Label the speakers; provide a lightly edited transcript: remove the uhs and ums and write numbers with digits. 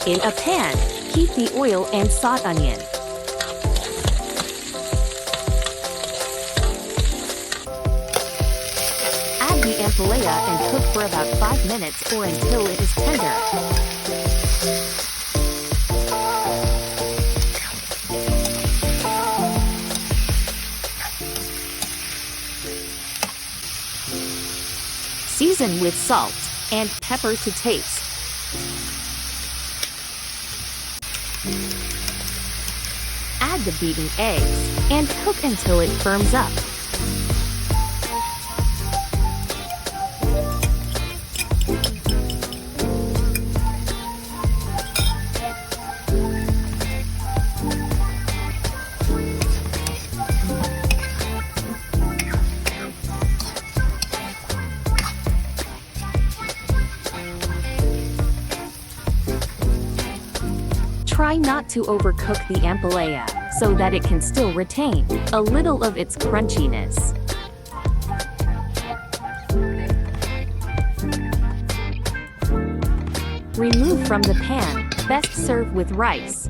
Speaker 1: In a pan, heat the oil and saute onion. Add the ampalaya and cook for about 5 minutes or until it is tender. Season with salt and pepper to taste. Add the beaten eggs and cook until it firms up. Try not to overcook the ampalaya, so that it can still retain a little of its crunchiness. Remove from the pan, best serve with rice.